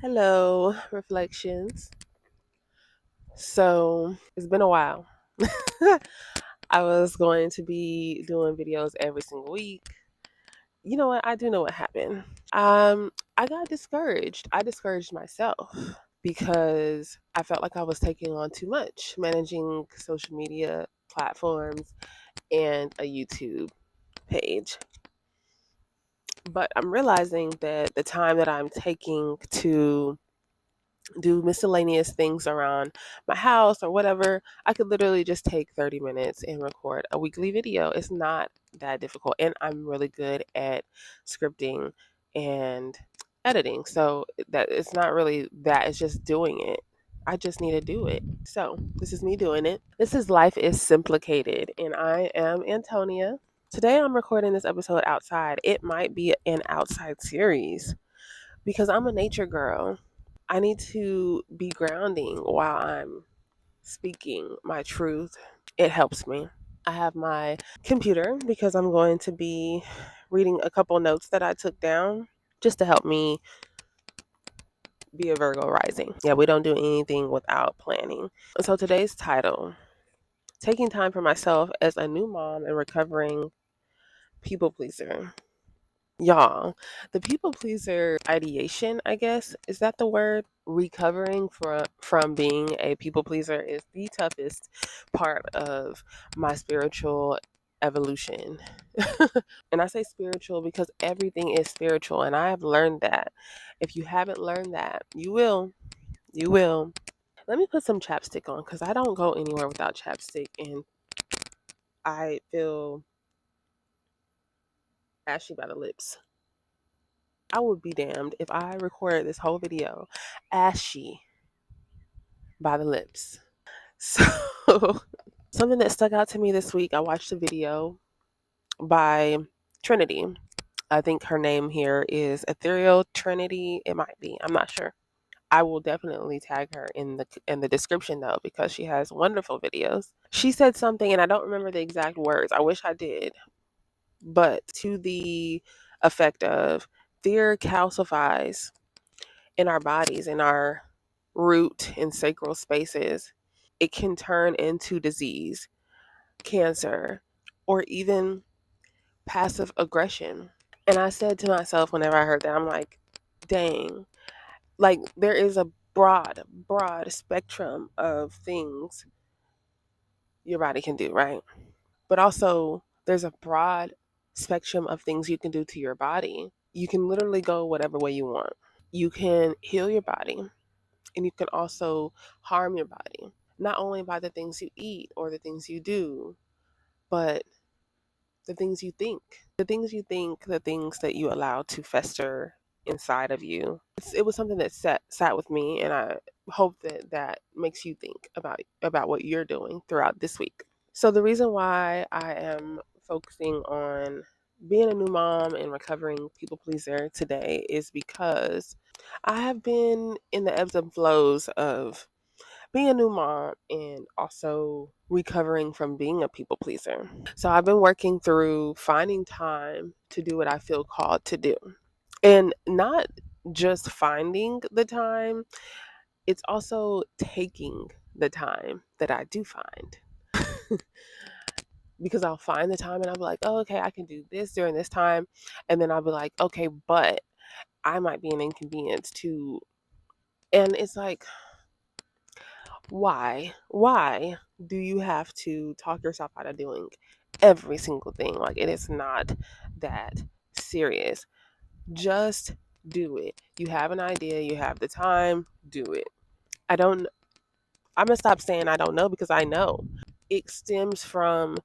Hello, reflections. So it's been a while. I was going to be doing videos every single week. You know what? I do know what happened. I got discouraged. I discouraged myself because I felt like I was taking on too much, managing social media platforms and a YouTube page. But I'm realizing that the time that I'm taking to do miscellaneous things around my house or whatever, I could literally just take 30 minutes and record a weekly video. It's not that difficult. And I'm really good at scripting and editing. So that it's not really that, it's just doing it. I just need to do it. So this is me doing it. This is Life is Simplicated, and I am Antonia. Today I'm recording this episode outside. It might be an outside series because I'm a nature girl. I need to be grounding while I'm speaking my truth. It helps me. I have my computer because I'm going to be reading a couple notes that I took down just to help me be a Virgo rising. Yeah, we don't do anything without planning. So today's title, Taking Time for Myself as a New Mom and Recovering People Pleaser. Y'all, the people pleaser ideation, I guess, is that the word? Recovering from being a people pleaser is the toughest part of my spiritual evolution. And I say spiritual because everything is spiritual, and I have learned that. If you haven't learned that, you will. You will. Let me put some chapstick on because I don't go anywhere without chapstick, and I feel ashy by the lips. I would be damned if I recorded this whole video ashy by the lips. So, something that stuck out to me this week, I watched a video by Trinity. I think her name here is Ethereal Trinity. It might be. I'm not sure. I will definitely tag her in the description though because she has wonderful videos. She said something and I don't remember the exact words. I wish I did. But to the effect of fear calcifies in our bodies, in our root and sacral spaces. It can turn into disease, cancer, or even passive aggression. And I said to myself whenever I heard that, I'm like, dang, like there is a broad spectrum of things your body can do, right? But also, there's a broad spectrum of things you can do to your body. You can literally go whatever way you want. You can heal your body, and you can also harm your body, not only by the things you eat or the things you do, but the things you think. The things that you allow to fester inside of you. It was something that sat with me, and I hope that that makes you think about what you're doing throughout this week. So the reason why I am focusing on being a new mom and recovering people pleaser today is because I have been in the ebbs and flows of being a new mom and also recovering from being a people pleaser. So I've been working through finding time to do what I feel called to do. And not just finding the time, it's also taking the time that I do find. Because I'll find the time and I'll be like, oh, okay, I can do this during this time. And then I'll be like, okay, but I might be an inconvenience to. And it's like, why do you have to talk yourself out of doing every single thing? Like, it is not that serious. Just do it. You have an idea, you have the time, do it. I don't I'm gonna stop saying I don't know because I know. It stems from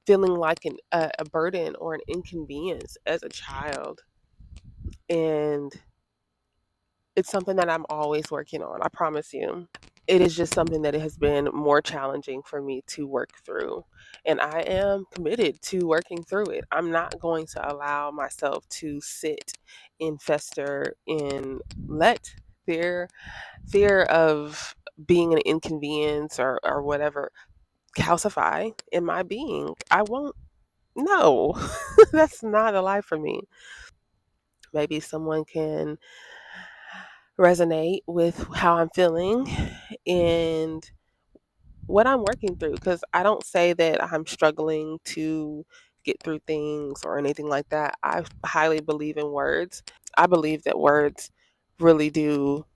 feeling like a burden or an inconvenience as a child, and it's something that I'm always working on, I promise you. It is just something that has been more challenging for me to work through. And I am committed to working through it. I'm not going to allow myself to sit and fester and let fear of being an inconvenience or whatever calcify in my being. I won't. No, that's not a life for me. Maybe someone can resonate with how I'm feeling and what I'm working through, because I don't say that I'm struggling to get through things or anything like that. I highly believe in words. I believe that words really do,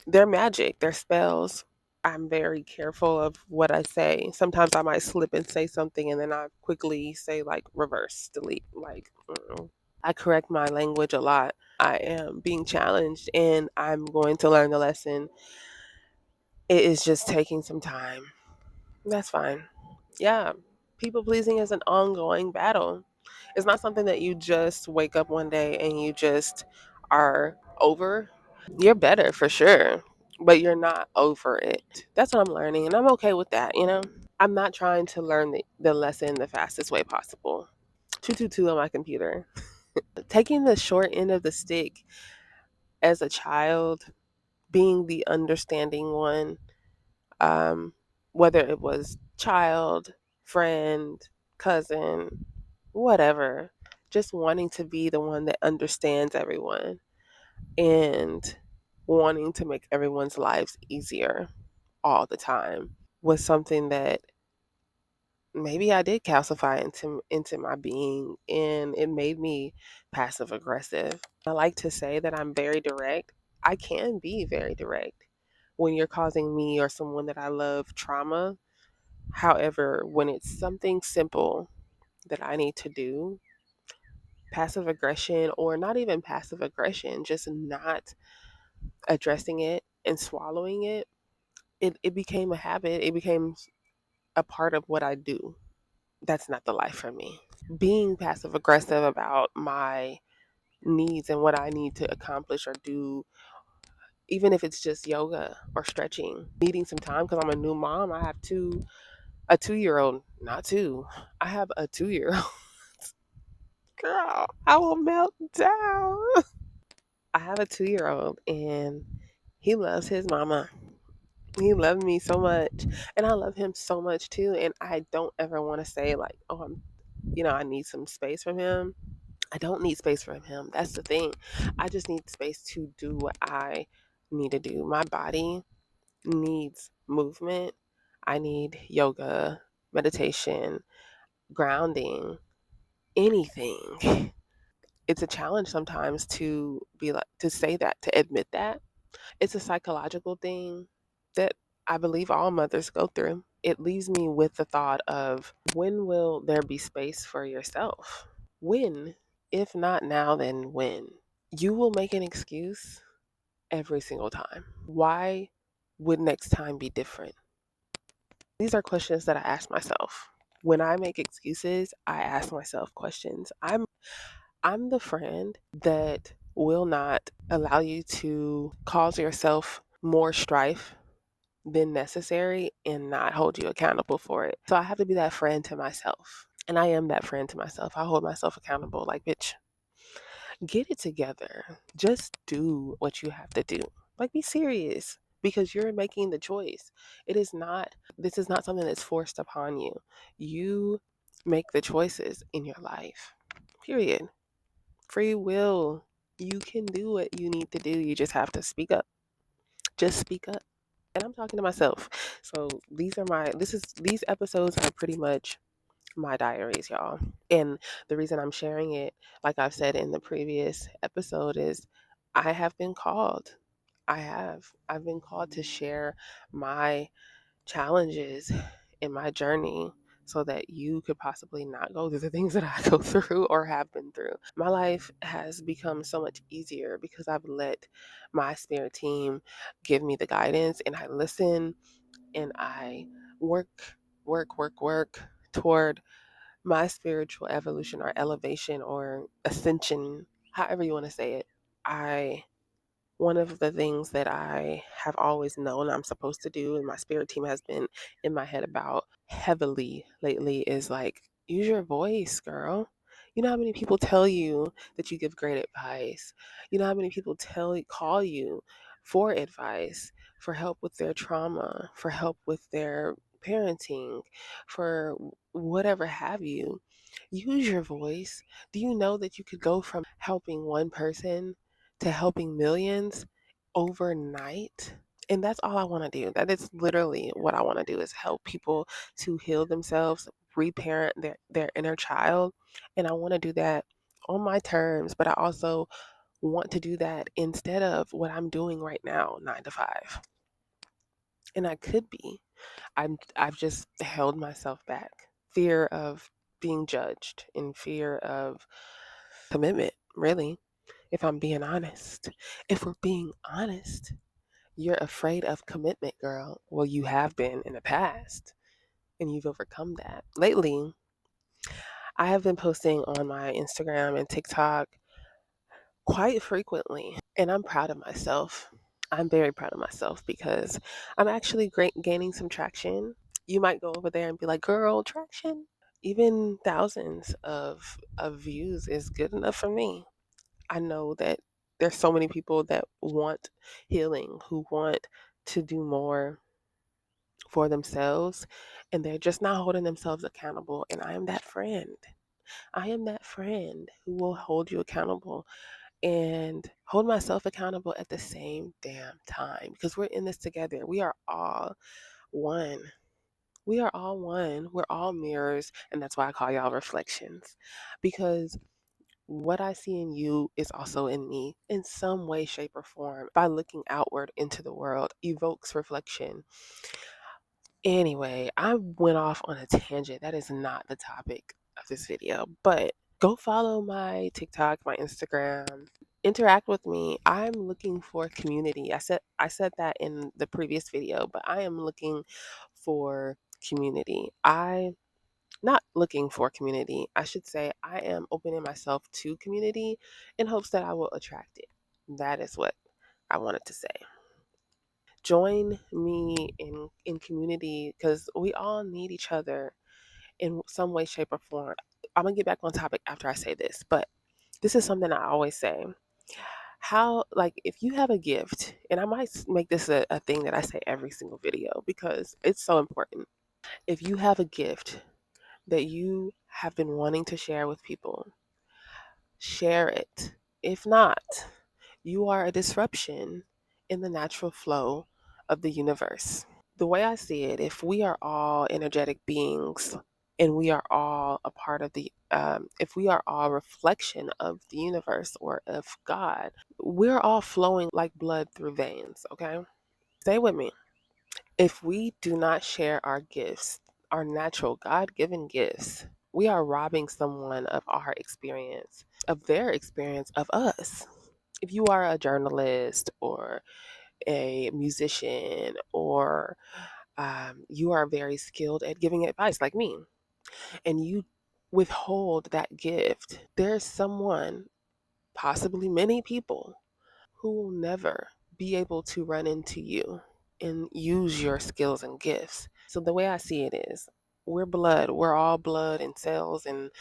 they're magic, they're spells. I'm very careful of what I say. Sometimes I might slip and say something and then I quickly say, like, reverse, delete. Like, I correct my language a lot. I am being challenged and I'm going to learn the lesson. It is just taking some time. That's fine. Yeah. People pleasing is an ongoing battle. It's not something that you just wake up one day and you just are over. You're better for sure, but you're not over it. That's what I'm learning, and I'm okay with that, you know? I'm not trying to learn the lesson the fastest way possible. 222 on my computer. Taking the short end of the stick as a child, being the understanding one, um, whether it was child, friend, cousin, whatever, just wanting to be the one that understands everyone and wanting to make everyone's lives easier all the time was something that maybe I did calcify into my being, and it made me passive aggressive. I like to say that I'm very direct. I can be very direct when you're causing me or someone that I love trauma. However, when it's something simple that I need to do, passive aggression, or not even passive aggression, just not addressing it and swallowing it, it became a habit. It became a part of what I do. That's not the life for me. Being passive aggressive about my needs and what I need to accomplish or do, even if it's just yoga or stretching, needing some time because I'm a new mom. I have a 2 year old, not two. I have a 2 year old. Girl, I will melt down. I have a 2 year old and he loves his mama. He loved me so much, and I love him so much too. And I don't ever want to say, like, oh, I need some space from him. I don't need space from him. That's the thing. I just need space to do what I need to do. My body needs movement. I need yoga, meditation, grounding, anything. It's a challenge sometimes to be like, to say that, to admit that. It's a psychological thing that I believe all mothers go through. It leaves me with the thought of, when will there be space for yourself? When? If not now, then when? You will make an excuse every single time. Why would next time be different? These are questions that I ask myself. When I make excuses, I ask myself questions. I'm the friend that will not allow you to cause yourself more strife than necessary and not hold you accountable for it. So I have to be that friend to myself. And I am that friend to myself. I hold myself accountable. Like, bitch, get it together. Just do what you have to do. Like, be serious because you're making the choice. This is not something that's forced upon you. You make the choices in your life, period. Free will. You can do what you need to do. You just have to speak up. Just speak up. And I'm talking to myself. So these episodes are pretty much my diaries, y'all. And the reason I'm sharing it, like I've said in the previous episode, is I have been called. I've been called to share my challenges in my journey so that you could possibly not go through the things that I go through or have been through. My life has become so much easier because I've let my spirit team give me the guidance, and I listen and I work, work toward my spiritual evolution or elevation or ascension, however you want to say it. I One of the things that I have always known I'm supposed to do, and my spirit team has been in my head about heavily lately, is like, use your voice, girl. You know how many people tell you that you give great advice? You know how many people call you for advice, for help with their trauma, for help with their parenting, for whatever have you? Use your voice. Do you know that you could go from helping one person to helping millions overnight. And that's all I want to do. That is literally what I want to do, is help people to heal themselves, reparent their inner child. And I want to do that on my terms, but I also want to do that instead of what I'm doing right now, 9 to 5. And I could be. I've just held myself back. Fear of being judged, and fear of commitment, really, if I'm being honest. If we're being honest, you're afraid of commitment, girl. Well, you have been in the past, and you've overcome that. Lately, I have been posting on my Instagram and TikTok quite frequently, and I'm proud of myself. I'm very proud of myself because I'm actually gaining some traction. You might go over there and be like, girl, traction? Even thousands of views is good enough for me. I know that there's so many people that want healing, who want to do more for themselves, and they're just not holding themselves accountable. And I am that friend. I am that friend who will hold you accountable and hold myself accountable at the same damn time, because we're in this together. We are all one. We are all one. We're all mirrors. And that's why I call y'all reflections, because what I see in you is also in me in some way, shape, or form. By looking outward into the world evokes reflection. Anyway, I went off on a tangent. That is not the topic of this video, but go follow my TikTok, my Instagram. Interact with me. I'm looking for community. I said that in the previous video, but I am looking for community. I not looking for community. I should say I am opening myself to community in hopes that I will attract it. That is what I wanted to say. Join me in community, because we all need each other in some way, shape, or form. I'm gonna get back on topic after I say this, but this is something I always say. How, like, if you have a gift, and I might make this a thing that I say every single video because it's so important. If you have a gift that you have been wanting to share with people, share it. If not, you are a disruption in the natural flow of the universe. The way I see it, if we are all energetic beings and we are all a part of if we are all a reflection of the universe or of God, we're all flowing like blood through veins, okay? Stay with me. If we do not share our gifts, our natural God given gifts, we are robbing someone of our experience, of their experience of us. If you are a journalist or a musician, or you are very skilled at giving advice like me, and you withhold that gift, there's someone, possibly many people, who will never be able to run into you and use your skills and gifts. So the way I see it is, we're blood. We're all blood and cells and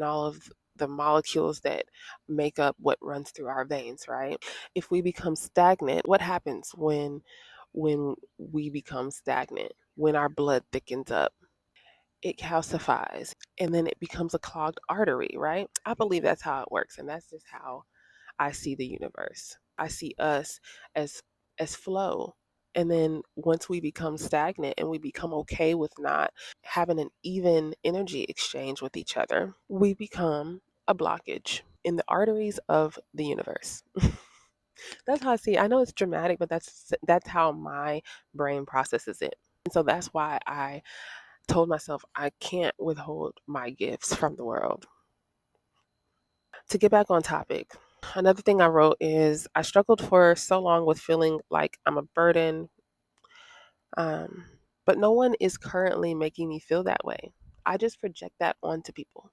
all of the molecules that make up what runs through our veins, right? If we become stagnant, what happens when we become stagnant? When our blood thickens up, it calcifies, and then it becomes a clogged artery, right? I believe that's how it works, and that's just how I see the universe. I see us as flow. And then once we become stagnant and we become okay with not having an even energy exchange with each other, we become a blockage in the arteries of the universe. That's how I see it. I know it's dramatic, but that's how my brain processes it. And so that's why I told myself I can't withhold my gifts from the world. To get back on topic, another thing I wrote is, I struggled for so long with feeling like I'm a burden, um, but no one is currently making me feel that way. I just project that onto people.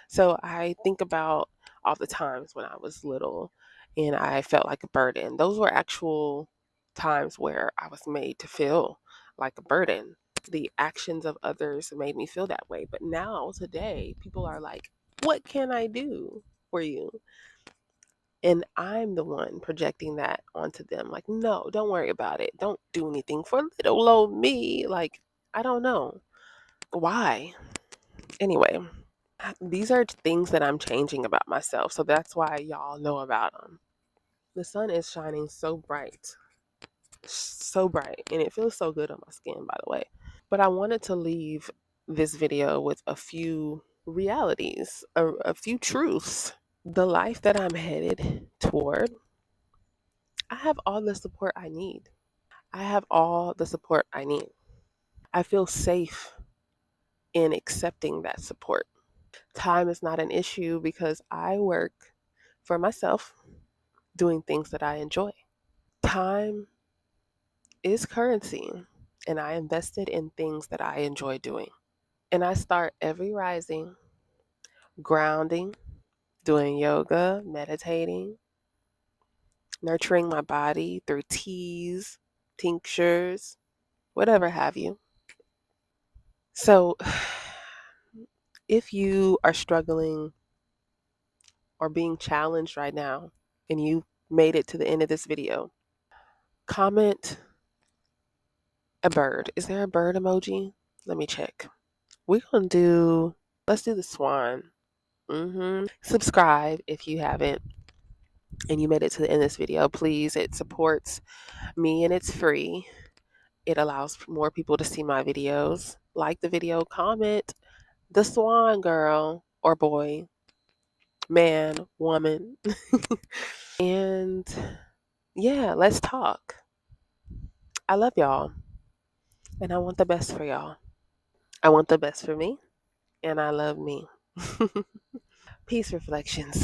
So I think about all the times when I was little and I felt like a burden. Those were actual times where I was made to feel like a burden. The actions of others made me feel that way. But now, today, people are like, what can I do for you? And I'm the one projecting that onto them. Like, no, don't worry about it. Don't do anything for little old me. Like, I don't know. Why? Anyway, these are things that I'm changing about myself. So that's why y'all know about them. The sun is shining so bright So bright, and it feels so good on my skin, by the way. But I wanted to leave this video with a few realities, a few truths. The life that I'm headed toward, I have all the support I need. I have all the support I need. I feel safe in accepting that support. Time is not an issue because I work for myself doing things that I enjoy. Time is currency, and I invested in things that I enjoy doing. And I start every rising grounding, doing yoga, meditating, nurturing my body through teas, tinctures, whatever have you. So, if you are struggling or being challenged right now and you made it to the end of this video, comment a bird. Is there a bird emoji? Let me check. Let's do the swan. Subscribe if you haven't and you made it to the end of this video. Please, it supports me and it's free. It allows more people to see my videos. Like the video, comment the swan girl or boy, man, woman. And yeah, let's talk. I love y'all and I want the best for y'all. I want the best for me and I love me. Peace reflections.